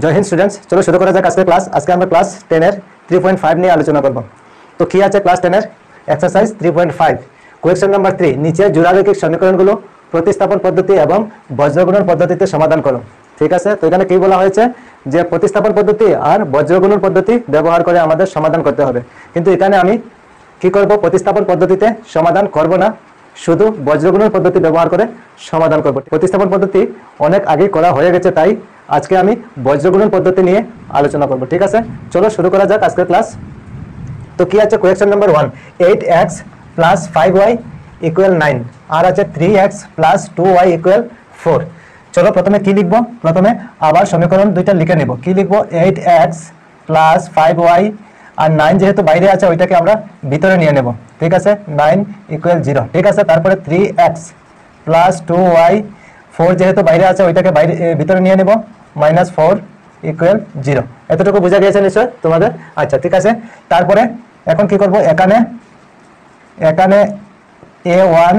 জয় Hind students, চলো শুরু করা যাক আজকের ক্লাস। আজকে আমরা ক্লাস 10 এর 3.5 নিয়ে আলোচনা করব। তো কি আছে ক্লাস 10 এর এক্সারসাইজ 3.5 কোয়েশ্চন নাম্বার 3, নিচে জোড়ারৈখিক সমীকরণগুলো প্রতিস্থাপন পদ্ধতি এবং বজ্রগুণন পদ্ধতিতে সমাধান করো। ঠিক আছে, তো এখানে কি বলা হয়েছে যে প্রতিস্থাপন পদ্ধতি আর বজ্রগুণন পদ্ধতি ব্যবহার করে আমাদের সমাধান করতে হবে। কিন্তু এখানে আমি কি করব, প্রতিস্থাপন পদ্ধতিতে সমাধান করব না, শুধু বজ্রগুণন পদ্ধতি ব্যবহার করে সমাধান করব। প্রতিস্থাপন পদ্ধতি অনেক আগে করা হয়ে গেছে, তাই আজকে আমি বজ্রগুণন পদ্ধতি নিয়ে আলোচনা করব। ঠিক আছে, চলো শুরু করা যাক আজকের ক্লাস। তো কি আছে question number 1, 8x plus 5y equal 9 আর আছে 3x প্লাস 2y ইকুয়াল 4। চলো প্রথমে কি লিখব, প্রথমে আবার সমীকরণ দুইটা লিখে নেব। কি লিখব, 8x প্লাস 5y আর 9 যেহেতু বাইরে আছে ওইটাকে আমরা ভিতরে নিয়ে নেব। ঠিক আছে, 9 ইকুয়াল 0। ঠিক আছে, তারপরে 3x প্লাস 2y, 4 যেহেতু বাইরে আছে ওইটাকে ভিতরে নিয়ে নেব, -4 ইকুয়াল 0। এতটুকু বোঝা গিয়েছে নিশ্চয় তোমাদের? আচ্ছা ঠিক আছে, তারপরে এখন কি করব, এখানে a1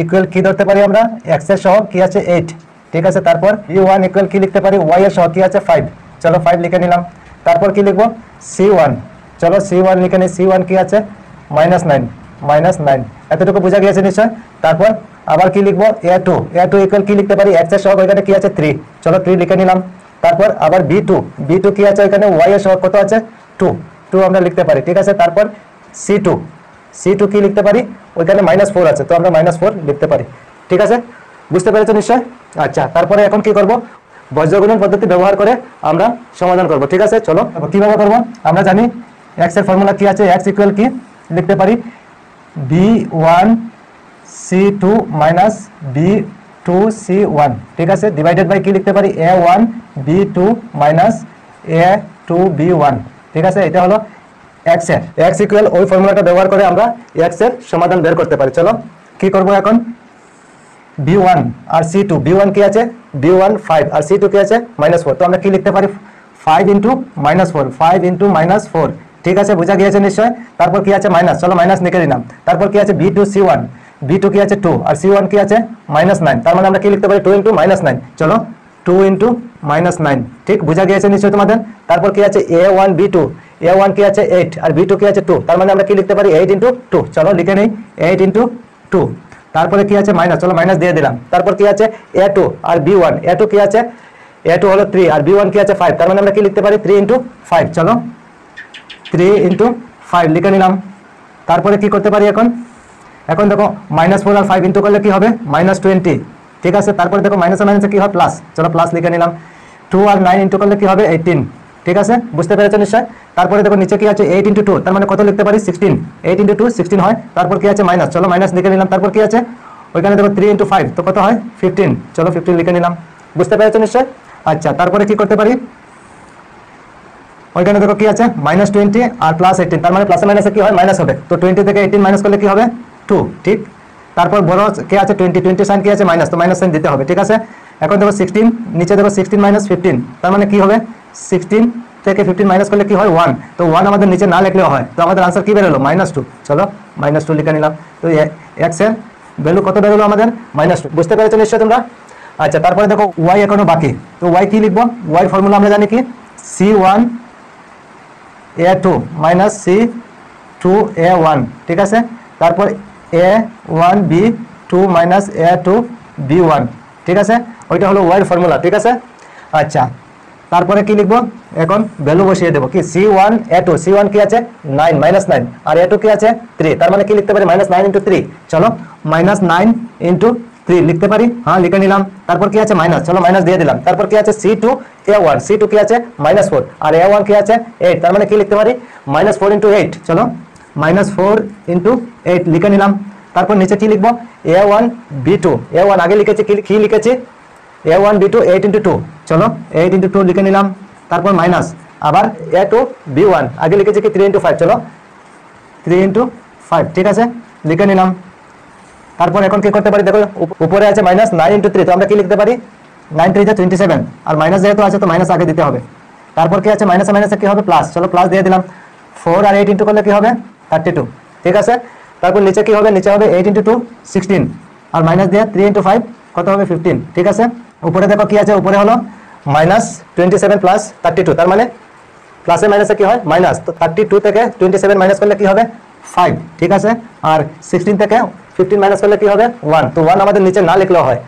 ইকুয়াল কি ধরতে পারি আমরা, x এর সহগ কি আছে 8। ঠিক আছে, তারপর b1 ইকুয়াল কি লিখতে পারি, y এর সহগ কি আছে 5। চলো 5 লিখে নিলাম। তারপর কি লিখবো, c1, চলো c1 লিখে নিই। c1 কি আছে -9। এতটুকু বোঝা গিয়েছে নিশ্চয়? তারপর আবার কি লিখবো, a2 ইকুয়াল কি লিখতে পারি, x এর সহগ ওইখানে কি আছে 3। চলো 3 লিখে নিলাম। তারপর আবার b2 কি আছে ওইখানে, y এর সহগ কত আছে 2 আমরা লিখতে পারি। ঠিক আছে, তারপর c2 কি লিখতে পারি, ওইখানে -4 আছে, তো আমরা -4 লিখতে পারি। ঠিক আছে, বুঝতে পেরেছো নিশ্চয়? আচ্ছা, তারপরে এখন কি করব, বজ্রগুণন পদ্ধতি ব্যবহার করে আমরা সমাধান করব। ঠিক আছে, চলো কিভাবে করব, আমরা জানি x এর ফর্মুলা কি আছে, x ইকুয়াল কি লিখতে পারি, b1 c2 মাইনাস b2c1। ঠিক আছে, ডিভাইডেড বাই কি লিখতে পারি, a1 b2 মাইনাস a2b1। ঠিক আছে, এটা হলো x এর, x ইকুয়াল ওই ফর্মুলাটা ব্যবহার করে আমরা x এর সমাধান বের করতে পারি। চলো কি করব এখন, b1 আর c2, b1 কি আছে b1 5 আর c2 কি আছে -4, তো আমরা কি লিখতে পারি 5 ইন্টু -4। ঠিক আছে, বোঝা গিয়েছে নিশ্চয়? তারপর কি আছে মাইনাস, চলো মাইনাস লিখে দিলাম। তারপর কি আছে b2c1, b2 কি আছে 2 আর c1 কি আছে -9, তার মানে আমরা কি লিখতে পারি 2 ইন্টু -9। চলো 2 ইন্টু -9, ঠিক বোঝা গিয়েছে নিশ্চয় তোমাদের? তারপর কি আছে a1 b2, a1 কি আছে 8 আর b2 কি আছে 2, তার মানে আমরা কি লিখতে পারি 8 ইন্টু 2। চলো লিখে নেই 8 ইন্টু 2। তারপরে কি আছে মাইনাস, চলো মাইনাস দিয়ে দিলাম। তারপর কি আছে a2 আর b1, a2 কি আছে, a2 হলো 3 আর b1 কি আছে 5, তার মানে আমরা কি লিখতে পারি 3 ইন্টু 5। চলো 3 ইন্টু 5 লিখে নিলাম। তারপরে কি করতে পারি এখন দেখো -4 আর 5 ইন্টু করলে কি হবে -20। ঠিক আছে, তারপরে দেখো মাইনাসে মাইনাসে কি হয় প্লাস, চলো প্লাস লিখে নিলাম। 2 আর 9 ইন্টু করলে কি হবে 18। ঠিক আছে, বুঝতে পেরেছো নিশ্চয়? তারপরে দেখো নিচে কি আছে 8 ইন্টু 2, তার মানে কত লিখতে পারি 16, 8 ইন্টু 2 16 হয়। তারপর কি আছে মাইনাস, চলো মাইনাস লিখে নিলাম। তারপর কি আছে ওইখানে দেখো 3 ইন্টু 5, তো কত হয় 15, চলো 15 লিখে নিলাম। বুঝতে পেরেছো নিশ্চয়? আচ্ছা, তারপরে কি করতে পারি, ওইখানে দেখো কি আছে -20 আর +18, তার মানে প্লাসে মাইনাসে কি হয় মাইনাস হবে, তো 20 থেকে 18 মাইনাস করলে কি হবে 2। ঠিক, তারপর বড় কি আছে 20 সাইন কি আছে মাইনাস, তো মাইনাস সাইন দিতে হবে। ঠিক আছে, এখন দেখো 16, নিচে দেখো 16 - 15, তার মানে কি হবে 16 থেকে 15 মাইনাস করলে কি হয় 1, তো 1 আমাদের নিচে না লিখলেও হয়, তো আমাদের আনসার কি বেরোলো -2। চলো -2 লিখে নিলাম। তো x এর ভ্যালু কত বেরোলো আমাদের -2। বুঝতে পেরেছো নিশ্চয় তোমরা? আচ্ছা, তারপরে দেখো y এখনো বাকি, তো y কি লিখবো, y ফর্মুলা আমরা জানি কি c1 a2 minus c2 a1। ঠিক আছে, তারপর a1 b2 minus a2 b1। ঠিক আছে, ওইটা হলো y এর ফর্মুলা। ঠিক আছে, আচ্ছা তারপরে কি লিখবো, এখন ভ্যালু বসিয়ে দেবো কি c1 a2, c1 কি আছে 9 -9 আর a2 কি আছে 3, তার মানে কি লিখতে পারি -9 ইন্টু 3। চলো -9 ইন্টু 3 লিখতে পারি, হ্যাঁ লিখে নিলাম। তারপর কি আছে মাইনাস, চলো মাইনাস দিয়ে দিলাম। তারপর কি আছে c2 a1, c2 কি আছে -4 আর a1 কি আছে 8, তার মানে কি লিখতে পারি -4 ইন্টু 8। চলো -4 ইন্টু 8 লিখে নিলাম। তারপর নিচে কি লিখবো, a1 b2, a1 আগে লিখেছি কি লিখেছি a1 b2 8 ইন্টু 2, চলো 8 ইন্টু 2 লিখে নিলাম। তারপর মাইনাস আবার a2 b1 আগে লিখেছি কি 3 ইন্টু 5, চলো 3 ইন্টু 5। ঠিক আছে, লিখে নিলাম। তারপর এখন কি করতে পারি, দেখো উপরে আছে -9 ইন্টু 3, তো আমরা কি লিখতে পারি 9 3 27 আর মাইনাস যেহেতু আছে তো মাইনাস আগে দিতে হবে। তারপর কি আছে মাইনাসে মাইনাসে কি হবে প্লাস, চলো প্লাস দিয়ে দিলাম। 4 আর 8 ইন্টু করলে কি হবে 32। ঠিক আছে, তারপর নিচে কি হবে, নিচে হবে 8 ইন্টু 2 16 আর মাইনাস দিয়ে 3 ইন্টু 5 কত হবে 15। ঠিক আছে, উপরে দেখো কি আছে, উপরে হলো -27 প্লাস 32, তার মানে প্লাসে মাইনাসে কি হয় মাইনাস, তো 32 থেকে 27 মাইনাস করলে কি হবে 5, ঠিক আছে। আর 16 থেকে 15 মাইনাস করলে কি হবে 1, তো 1 আমাদের নিচে না লিখলেও হয়,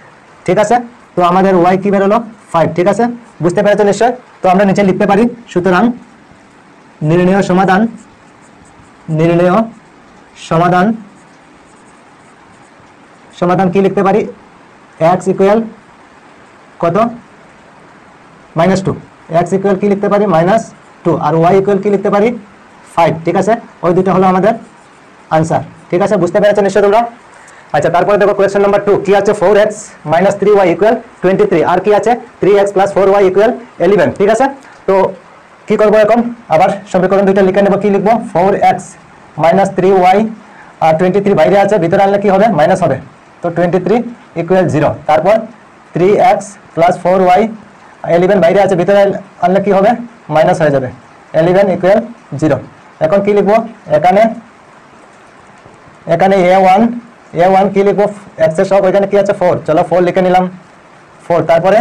ঠিক আছে। তো আমাদের ওয়াই কি বেরোলো 5, ঠিক আছে, বুঝতে পেরেছো নিশ্চয়। তো আমরা নিচে লিখতে পারি, সুতরাং নির্ণেয় সমাধান সমাধান কি লিখতে পারি, x ইকুয়াল কত -2, x ইকুয়াল কি লিখতে পারি -2, আর y ইকুয়াল কি লিখতে পারি 5, ঠিক আছে। ওই দুটো হলো আমাদের আনসার, ঠিক আছে, বুঝতে পেরেছো নিশ্চয় তোমরা। আচ্ছা, তারপরে দেখো কোয়েশ্চেন নাম্বার 2 কি আছে, 4x - 3y ইকুয়াল 23, আর কি আছে 3x + 4y ইকুয়াল 11, ঠিক আছে। তো কি করবো এখন, আবার সমীকরণ দুইটা লিখে নেব। কি লিখবো, 4x - 3y, আর 23 বাইরে আছে, ভিতরে আনলে কি হবে মাইনাস হবে, তো 23 ইকুয়াল 0। তারপর 3x + 4y, 11 বাইরে আছে, ভিতরে আনলে কি হবে মাইনাস হয়ে যাবে, 11 ইকুয়াল 0। এখন কি লিখবো, এখানে a1 কি লিখবো, x এর সব ওইখানে কি আছে 4, চলো 4 লিখে নিলাম 4। তারপরে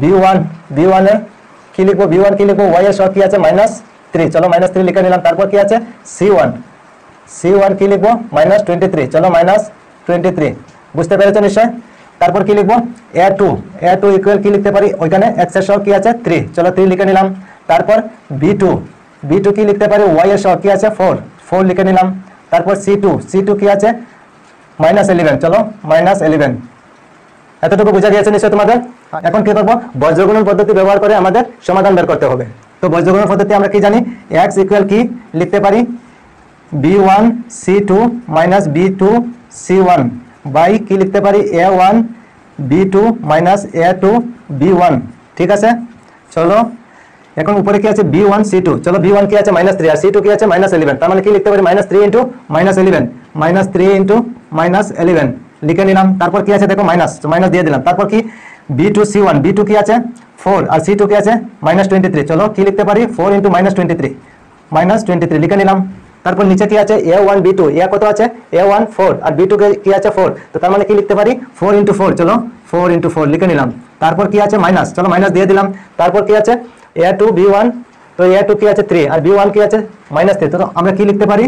b1 এর কি লিখবো, b1 কি লিখবো, y এর সব কি আছে -3, চলো -3 লিখে নিলাম। তারপর কি আছে c1 কি লিখবো -23, চলো -23, বুঝতে পেরেছো নিশ্চয়। তারপর কি লিখবো, a2 ইকুয়াল কি লিখতে পারি, ওইখানে x এর সব কি আছে 3, চলো 3 লিখে নিলাম। তারপর b2 কি লিখতে পারি, y এর সব কি আছে 4 লিখে নিলাম। তারপর c2 কি আছে -11, চলো -11, এতটুকু বোঝা গিয়েছে নিশ্চয় তোমাদের। এখন কি করবো, বজ্রগুণন পদ্ধতি ব্যবহার করে আমাদের সমাধান বের করতে হবে। তো বজ্রগুণন পদ্ধতি আমরা কি জানি, x ইকুয়াল কি লিখতে পারি, b1 c2 - b2 c1 by কি লিখতে পারি, a1 b2 - a2 b1, ঠিক আছে। চলো এখন উপরে কি আছে b1 c2, চলো b1 কি আছে -3, আর c2 কি আছে -11, তার মানে কি লিখতে পারি -3 × -11, -3 × -11 লিখে নিলাম। তারপর কি আছে দেখো মাইনাস দিয়ে দিলাম। তারপর কি b2 c1, b2 কি আছে 4, আর c2 কি আছে -23, চলো কি লিখতে পারি 4 × -23 লিখে নিলাম। তারপর নিচে কি আছে a1 b2, এ কত আছে a1 4, আর b2 কি আছে 4, তো তার মানে কি লিখতে পারি 4 × 4, চলো 4 × 4 লিখে নিলাম। তারপর কি আছে মাইনাস, চলো মাইনাস দিয়ে দিলাম। তারপর কি আছে a2 b1, তো a2 কি আছে 3, আর b1 কি আছে -3, তো আমরা কি লিখতে পারি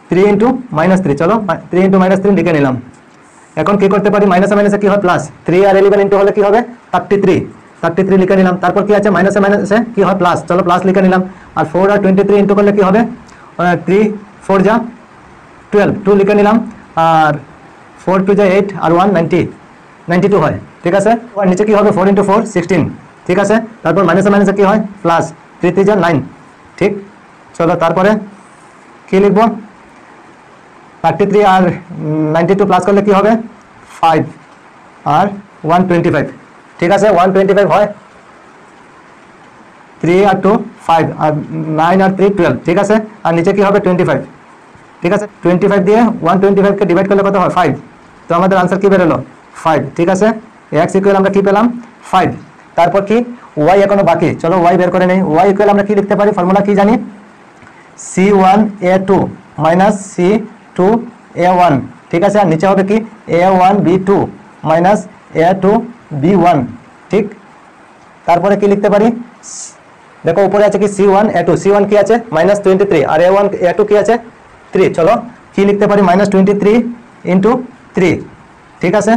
3 × -3, চলো 3 × -3 লিখে নিলাম। এখন কি করতে পারি, মাইনাসে মাইনাসে কি হয় প্লাস, 3 আর 11 ইন্টু হলে কি হবে 33 লিখে নিলাম। তারপর কি আছে মাইনাসে মাইনাসে কি হয় প্লাস, চলো প্লাস লিখে নিলাম। আর 4 আর 23 ইন্টু করলে কি হবে 3 4 যা 12, 2 লিখে নিলাম। আর 4 2 যা 8, আর 1 92 হয়, ঠিক আছে। আর নিচে কি হবে 4 × 4 16, ঠিক আছে। তারপর মাইনাসে মাইনাসে কি হয় প্লাস, 3 3 যা 9, ঠিক। চলো তারপরে কি লিখবো, 33 আর 92 প্লাস করলে কি হবে 5 আর 125, ঠিক আছে 125 হয়, 3 আর 2 5, আর 9 আর 3 12, ঠিক আছে। আর নিচে কি হবে 25, ঠিক আছে। 25 দিয়ে 125 কে ডিভাইড করলে কত হয় 5, তো আমাদের আনসার কি বেরোলো 5, ঠিক আছে। x ইকুয়াল আমরা কি পেলাম 5। তারপর কি y এখনো বাকি, চলো y বের করে নেই। y ইকুয়াল আমরা কি লিখতে পারি, ফর্মুলা কি জানি, c1 a2 - c2 a1, ঠিক আছে। আর নিচে হবে কি a1 b2 - a2 b1, ঠিক। তারপরে কি লিখতে পারি, দেখো উপরে আছে কি c1 a2, c1 কি আছে -23, আর a1 a2 কি আছে 3, চলো কি লিখতে পারি -23 × 3, ঠিক আছে,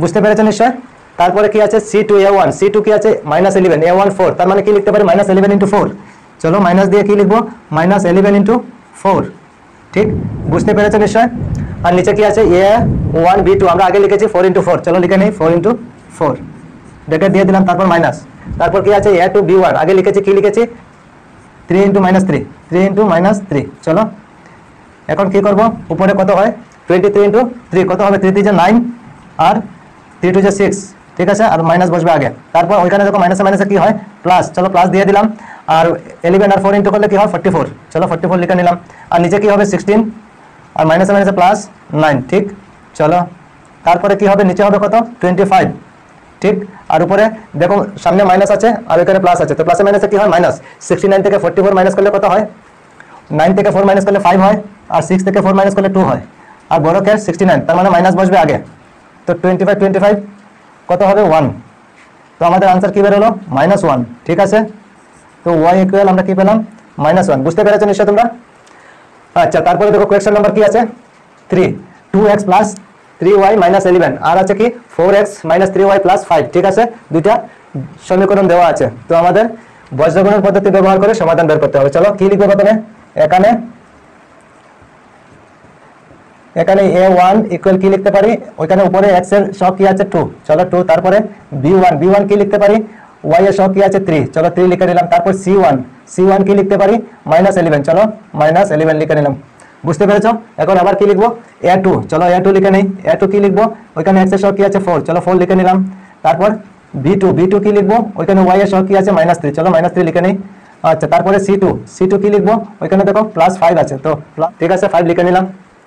বুঝতে পেরেছেন নিশ্চয়। তারপরে কি আছে c2 a1, c2 কি আছে -11, a1 4, তার মানে কি লিখতে পারি -11 × 4, চলো মাইনাস দিয়ে কি লিখবো -11 × 4, ঠিক, বুঝতে পেরেছেন নিশ্চয়। আর নিচে কি আছে a1 b2, আমরা আগে লিখেছি 4 × 4, চলো লিখে নেই 4 × 4 ব্র্যাকেট দিয়ে দিলাম। তারপর মাইনাস, তারপর কি আছে a2 b1, আগে লিখেছি কি লিখেছি 3 × -3 3, চলো এখন কি করব, উপরে কত হয় 23 × 3, কত হবে 3 3 যা 9, আর 3 2 যা 6, ঠিক আছে। আর মাইনাস বসবে আগে। তারপর ওইখানে দেখো মাইনাসে মাইনাসে কি হয় প্লাস, চলো প্লাস দিয়ে দিলাম। আর 11 আর 4 ইন্টু করলে কি হয় 44, চলো 44 লিখে নিলাম। আর নিচে কি হবে 16, আর মাইনাসে মাইনাসে প্লাস 9, ঠিক। চলো তারপরে কি হবে, নিচে হবে কত 25, ঠিক। আর উপরে দেখো সামনে মাইনাস আছে আর এখানে প্লাস আছে, তো প্লাসে মাইনাসে কি হয় মাইনাস। 69 থেকে 44 মাইনাস করলে কত হয়, 9 থেকে 4 মাইনাস করলে 5 হয়, আর 6 থেকে 4 মাইনাস করলে 2 হয়। আর বড় কে 69, তার মানে মাইনাস বসবে আগে। তো 25 কত হবে 1, তো আমাদের আনসার কি বেরোলো -1, ঠিক আছে। তো ওয়াই ইকুয়াল আমরা কি পেলাম -1, বুঝতে পেরেছো নিশ্চয় তোমরা। আচ্ছা তারপরে দেখো কোয়েশ্চেন নাম্বার কি আছে 3, 2x প্লাস 3y মাইনাস 11 আর আছে কি 4x মাইনাস 3y প্লাস 5, ঠিক আছে। দুইটা সমীকরণ দেওয়া আছে, তো আমাদের বজ্রগুণন পদ্ধতি ব্যবহার করে সমাধান বের করতে হবে। চলো কি লিখবো প্রথমে, এখানে a1 ইকুয়াল কি লিখতে পারি, ওইখানে উপরে x এর সহগ কি আছে 2, চলো 2। তারপরে b1 কি লিখতে পারি, y এর সহগ কি আছে 3, চলো 3 লিখে নিলাম। তারপর c1 কি লিখতে পারি -11, চলো -11 লিখে নিলাম, বুঝতে পেরেছো। এখন আবার কি লিখবো a2, চলো a2 লিখে নেই। a2 কি লিখবো, ওইখানে x এর সহগ কি আছে 4, চলো 4 লিখে নিলাম। তারপর b2 কি লিখবো, ওইখানে y এর সহগ কি আছে -3, চলো -3 লিখে নেই। আচ্ছা তারপরে c2 কি লিখবো, ওইখানে দেখো +5 আছে, তো ঠিক আছে 5 লিখে নিলাম,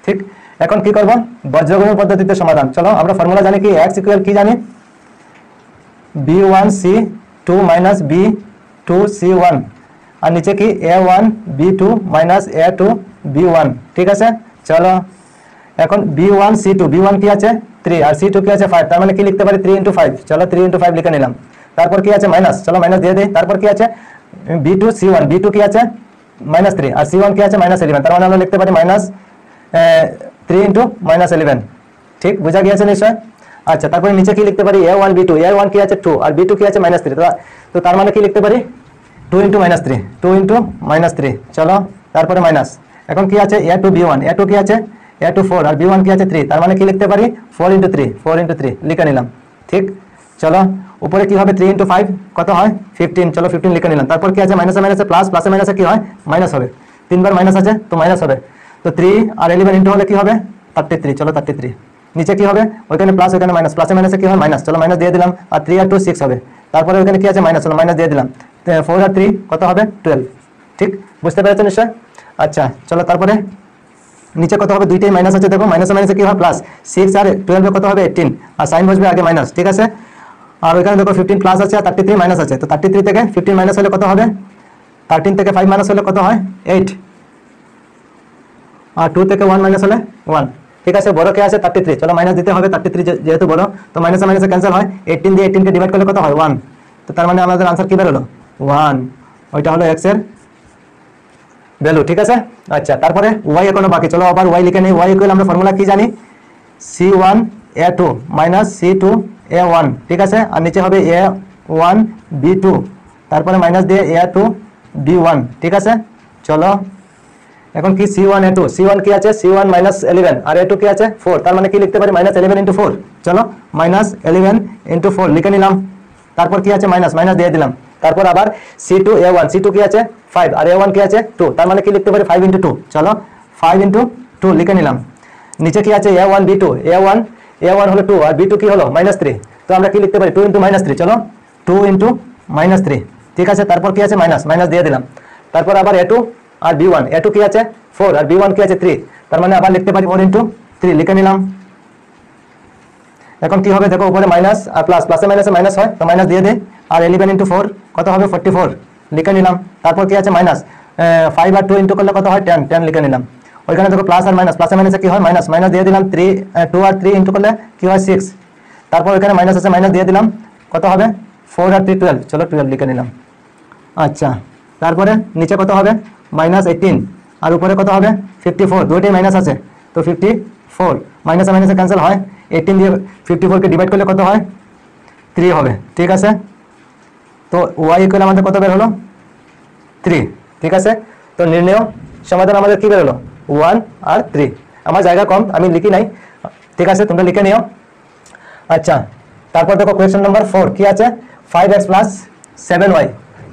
ঠিক। এখন কি করব, বজ্রগুণন পদ্ধতিতে সমাধান। চলো আমরা ফর্মুলা জানি কি, x ইকুয়াল কি জানি b1c2 মাইনাস b2c1, আর নিচে কি a1 b2 minus a2 b1, ঠিক আছে। চলো এখন b1 কি আছে 3 আর c2 কি আছে 5, তার মানে কি লিখতে পারি 3 × 5, চলো 3 × 5 লিখে নিলাম। তারপর কি আছে মাইনাস, চলো মাইনাস দিয়ে দিই। তারপর কি আছে b2 কি আছে -3 আর c1 কি আছে -11, তার মানে আমরা লিখতে পারি -3 × -11, ঠিক বুঝা গিয়েছে নিশ্চয়। আচ্ছা তারপরে নিচে কি লিখতে পারি a1 কি আছে 2 আর b2 কি আছে -3, তো তার মানে কি লিখতে পারি 2 × -3, চলো তারপরে মাইনাস। এখন কি আছে a2 কি আছে a2 4 আর b1 কি আছে 3, তার মানে কি লিখতে পারি 4 × 3 লিখে নিলাম, ঠিক। চলো উপরে কি হবে 3 × 5 কত হয় 15, চলো 15 লিখে নিলাম। তারপর কি আছে মাইনাসে মাইনাসে প্লাস, প্লাসে মাইনাসে কি হয় মাইনাস হবে, 3 বার মাইনাস আছে তো মাইনাস হবে, তো 3 আর 11 ইন্টু হলে কি হবে 33, চলো 33। নিচে কি হবে, ওইখানে প্লাস ওইখানে মাইনাস, প্লাসে মাইনাসে কি হয় মাইনাস, চলো মাইনাস দিয়ে দিলাম। আর 3 আর 2 6 হবে, তারপরে ওইখানে কি আছে মাইনাস, চলো মাইনাস দিয়ে দিলাম। 4 আর 3 কত হবে 12, ঠিক বুঝতে পেরেছো নিশ্চয়। আচ্ছা চলো তারপরে নিচে কত হবে, দুইটাই মাইনাস আছে, দেখো মাইনাসে মাইনাসে কি হয় প্লাস, 6 আর 12 কত হবে 18, আর সাইন বসবে আগে মাইনাস, ঠিক আছে। আর ওইখানে দেখো 15 প্লাস আছে আর 33 মাইনাস আছে, তো 33 থেকে 15 মাইনাস হলে কত হবে, 13 থেকে 5 মাইনাস হলে কত হয় 8, আর 2 থেকে 1 মাইনাস হলে 1, ঠিক আছে। বড় কে আছে 33, চলো মাইনাস দিতে হবে, 33 যেহেতু বড়, তো মাইনাসে মাইনাসে ক্যান্সেল হয়, 18 দিয়ে 18 কে ডিভাইড করলে কত হয় 1, তো তার মানে আমাদের আনসার কি বেরোলো 1, ওইটা হলো x এর ভ্যালু, ঠিক আছে। আচ্ছা তারপরে y এখনো বাকি, চলো আবার y লিখে নেই। y ইকুয়াল আমরা ফর্মুলা কি জানি c1 a2 minus c2 a1, ঠিক আছে। আর নিচে হবে a1 b2, তারপরে মাইনাস দিয়ে a2 b1, ঠিক আছে। চলো এখন কি c1 a2, c1 কি আছে c1 -11 আর a2 কি আছে 4, তার মানে কি লিখতে পারি -11 × 4, চলো -11 × 4 লিখে নিলাম। তারপর কি আছে মাইনাস দিয়ে দিলাম। তারপর আবার c2 a1, c2 কি আছে 5 আর a1 কি আছে 2, তার মানে কি লিখতে পারি 5 × 2, চলো 5 × 2 লিখে নিলাম। নিচে কি আছে a1 b2, a1 হলো 2 আর b2 কি হলো -3, তো আমরা কি লিখতে পারি 2 × -3, চলো 2 × -3, ঠিক আছে। তারপর কি আছে মাইনাস দিয়ে দিলাম। তারপর আবার a2 আর b1 কি আছে 4 আর b1 কি আছে 3, তার মানে আবার লিখতে পারি 4 × 3 লিখে নিলাম। এখন কি হবে দেখো উপরে মাইনাস আর প্লাস, প্লাসে মাইনাসে মাইনাস হয়, তো মাইনাস দিয়ে দেই। আর 11 × 4 কত হবে 44 লিখে নিলাম। তারপর কি আছে মাইনাস 5 আর 2 ইন্টু করলে কত হয় 10 লিখে নিলাম। ওইখানে দেখো প্লাস আর মাইনাস, প্লাসে মাইনাসে কি হয় মাইনাস দিয়ে দিলাম। 2 আর 3 ইন্টু করলে কি হয় 6, তারপর ওইখানে মাইনাস আছে মাইনাস দিয়ে দিলাম, কত হবে 4 আর 3 12, চলো 12 লিখে নিলাম। আচ্ছা তারপরে নিচে কত হবে -18 আর উপরে কত হবে 54, দুইটাই মাইনাস আছে তো 54, মাইনাসে মাইনাসে ক্যান্সেল হয়, 18 দিয়ে 54 কে ডিভাইড করলে কত হয় 3 হবে, ঠিক আছে। তো y ইকুয়াল আমাদের কত বের হলো 3, ঠিক আছে। তো নির্ণয় সমাধান আমাদের কি বের হলো 1 আর 3, আমার জায়গা কম আমি লিখি নাই, ঠিক আছে তোমরা লিখে নিও। আচ্ছা তারপর দেখো কোয়েশ্চেন নাম্বার 4 কি আছে 5x + 7y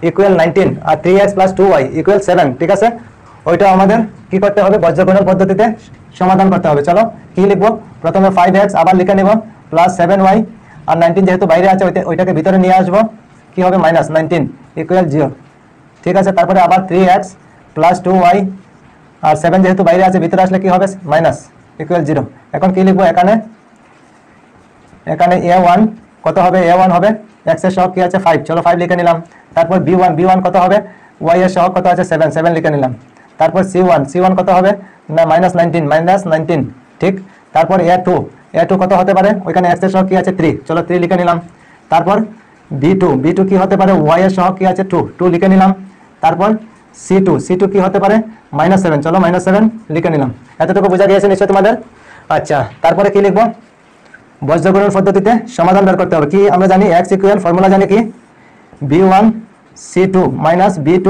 = 19 আর 3x + 2y = 7, ঠিক আছে। ওইটা আমাদের কি করতে হবে বজ্রগুণন পদ্ধতিতে সমাধান করতে হবে। চলো কি লিখবো, প্রথমে 5x আবার লিখে নেব + 7y আর 19 যেহেতু বাইরে আছে ওইটাকে ভিতরে নিয়ে আসবো, কি হবে -19 = 0, ঠিক আছে। তারপরে আবার 3x + 2y আর 7 যেহেতু বাইরে আছে ভিতরে আসলে কি হবে - 0। এখন কি লিখবো এখানে a1 কত হবে, a1 হবে x এর সহগ কি আছে 5, চলো 5 লিখে নিলাম। তারপর b1 কত হবে y এর সহগ কত আছে 7 লিখে নিলাম। তারপর c1 কত হবে না -19, ঠিক। তারপর a2 কত হতে পারে, ওইখানে x এর সহগ কি আছে 3, চলো 3 লিখে নিলাম। তারপর বি টু কি হতে পারে ওয়াই এর সহগ কি আছে 2 2 লিখে নিলাম। তারপর সি টু কি হতে পারে -7, চলো -7 লিখে নিলাম। এতটুকু বোঝা গিয়েছে নিশ্চয় তোমাদের। আচ্ছা, তারপরে কি লিখবো, বজ্রগুণন পদ্ধতিতে সমাধান বের করতে হবে। কি আমরা জানি x ইকুয়াল ফর্মুলা জানি কি b1 c2 minus b2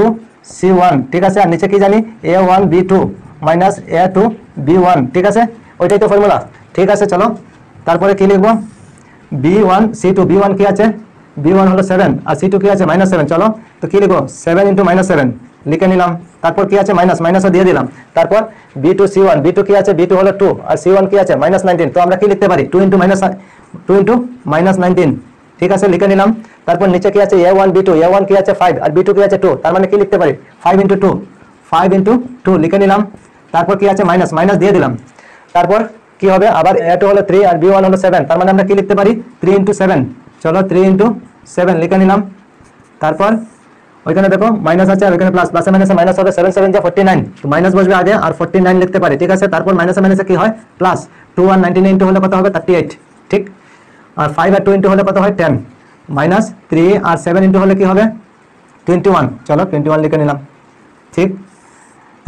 c1, ঠিক আছে। আর নিচে কি জানি a1 b2 minus a2 b1, ঠিক আছে, ওইটাই তো ফর্মুলা। ঠিক আছে, চলো তারপরে কি লিখবো, b1 c2, b1 কি আছে b1 হলো 7 আর c2 কি আছে -7, চলো তো কি লিখবো 7 × -7 লিখে নিলাম। তারপর কি আছে মাইনাসও দিয়ে দিলাম। তারপর b2 c1, b2 কি আছে b2 হলো 2 আর c1 কি আছে -19, তো আমরা কি লিখতে পারি 2 × -19, ঠিক আছে, লিখে নিলাম। তারপর নিচে কি আছে a1 b2, a1 কি আছে 5 আর b2 কি আছে 2, তার মানে কি লিখতে পারি 5 × 2 লিখে নিলাম। তারপর কি আছে মাইনাস দিয়ে দিলাম। তারপর কি হবে আবার a2 হলো 3 আর b1 হলো 7, তার মানে আমরা কি লিখতে পারি 3 × 7, চলো 3 × 7 লিখে নিলাম। তারপর ওইখানে দেখো মাইনাস আছে আর ওইখানে প্লাস, প্লাসে মাইনাসে মাইনাস হবে, 7 7 যা 49, তো মাইনাস বসবে আগে আর 49 লিখতে পারি, ঠিক আছে। তারপর মাইনাসে মাইনাসে কি হয় প্লাস, 2 আর 99 হলে কত হবে 38, ঠিক। আর 5 আর 2 ইন্টু হলে কত হয় 10, মাইনাস 3 আর 7 ইন্টু হলে কি হবে 21, চলো 21 লিখে নিলাম, ঠিক।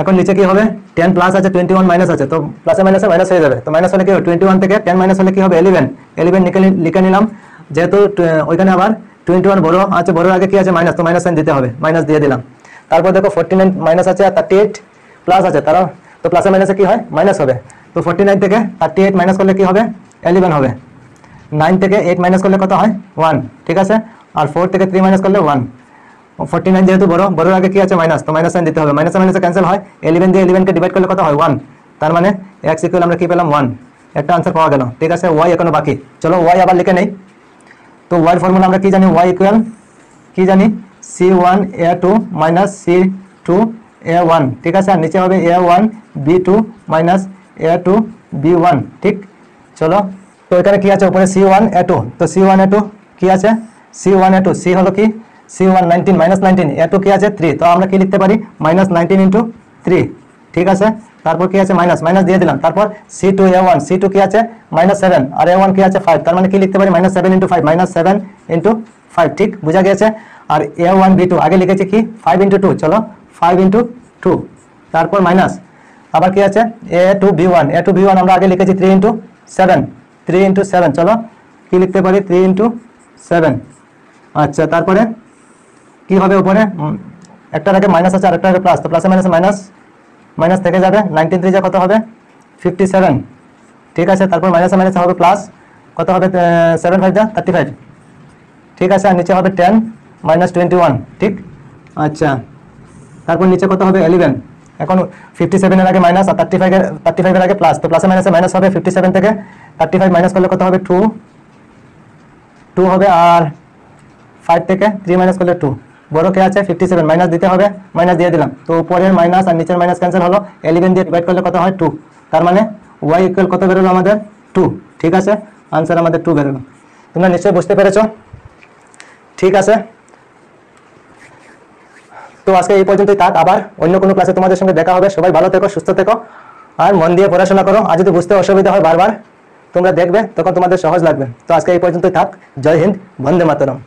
এখন নিচে কি হবে 10 প্লাস আছে 21 মাইনাস আছে, তো প্লাসে মাইনাসে মাইনাস হয়ে যাবে, তো মাইনাস হলে কি হবে 21 থেকে 10 মাইনাস হলে কি হবে 11 লিখে নিলাম। যেহেতু ওইখানে আবার 21 বড় আছে, বড় আগে কি আছে মাইনাস, তো মাইনাস সাইন দিতে হবে, মাইনাস দিয়ে দিলাম। তারপর দেখো 49 মাইনাস আছে আর 38 প্লাস আছে, তারা তো প্লাসে মাইনাসে কি হয় মাইনাস হবে, তো 49 থেকে 38 মাইনাস করলে কি হবে 11 হবে। 9 থেকে 8 মাইনাস করলে কত হয় 1, ঠিক আছে। আর 4 থেকে 3 মাইনাস করলে 1। 49 যেহেতু বড় আগে কি আছে মাইনাস, তো মাইনাস সাইন দিতে হবে, মাইনাসে মাইনাসে ক্যান্সেল হয়, 11 দিয়ে 11 কে ডিভাইড করলে কত হয় 1, তার মানে x ইকুয়াল আমরা কি পেলাম 1, একটা আনসার পাওয়া গেল, ঠিক আছে। y এখনো বাকি, চলো y আবার লিখে নেই। তো y এর ফর্মুলা আমরা কি জানি, y ইকুয়াল কি জানি c1 a2 minus c2 a1, ঠিক আছে। আর নিচে হবে a1 b2 minus a2 b1, ঠিক। চলো তো এখানে কি আছে উপরে c1 a2, তো c1 a2 কি আছে c1 a2, c হলো কি c1 19 মাইনাস 19, a2 কি আছে 3, তো আমরা কি লিখতে পারি -19 × 3, ঠিক আছে। তারপর কি আছে মাইনাস দিয়ে দিলাম। তারপর c2 a1, c2 কি আছে -7 আর a1 কি আছে 5, তার মানে কি লিখতে পারি -7 × 5, -7 × 5, ঠিক বুঝা গেছে। আর a1 b2 আগে লিখেছি কি 5 × 2, চলো 5 × 2, তারপর মাইনাস আবার কি আছে a2 b1 আমরা আগে লিখেছি 3 × 7, চলো কি লিখতে পারি 3 × 7। আচ্ছা, তারপরে কি হবে উপরে একটার আগে মাইনাস আছে আর একটা আগে প্লাস, তো প্লাসে মাইনাসে মাইনাস থেকে যাবে, 19 3 যা কত হবে 57, ঠিক আছে। তারপর মাইনাসে মাইনাসে হবে প্লাস, কত হবে 7 5 যা 35, ঠিক আছে। আর নিচে হবে 10 -21, ঠিক। আচ্ছা, তারপর নিচে কত হবে 11, এখন 57 এর আগে মাইনাস আর 35 এর আগে প্লাস, তো প্লাসে মাইনাসে মাইনাস হবে, 57 থেকে 35 মাইনাস করলে কত হবে 2 হবে, আর 5 থেকে 3 মাইনাস করলে 2, বড় কে আছে 57, মাইনাস দিতে হবে, মাইনাস দিয়ে দিলাম। তো উপরের মাইনাস আর নিচের মাইনাস ক্যান্সেল হলো, 11 দিয়ে ডিভাইড করলে কত হয় 2, তার মানে y ইকুয়াল কত বেরোলো আমাদের 2, ঠিক আছে। আনসার আমাদের 2 বেরোলো। তোমরা নিশ্চয়ই বুঝতে পেরেছো, ঠিক আছে। তো আজকে এই পর্যন্তই থাক, আবার অন্য কোনো ক্লাসে তোমাদের সঙ্গে দেখা হবে। সবাই ভালো থেকো, সুস্থ থেকো আর মন দিয়ে পড়াশোনা করো। আর যদি বুঝতে অসুবিধা হয় বারবার তোমরা দেখবে, তখন তোমাদের সহজ লাগবে। তো আজকে এই পর্যন্তই থাক। জয় হিন্দ, বন্দে মাতরম।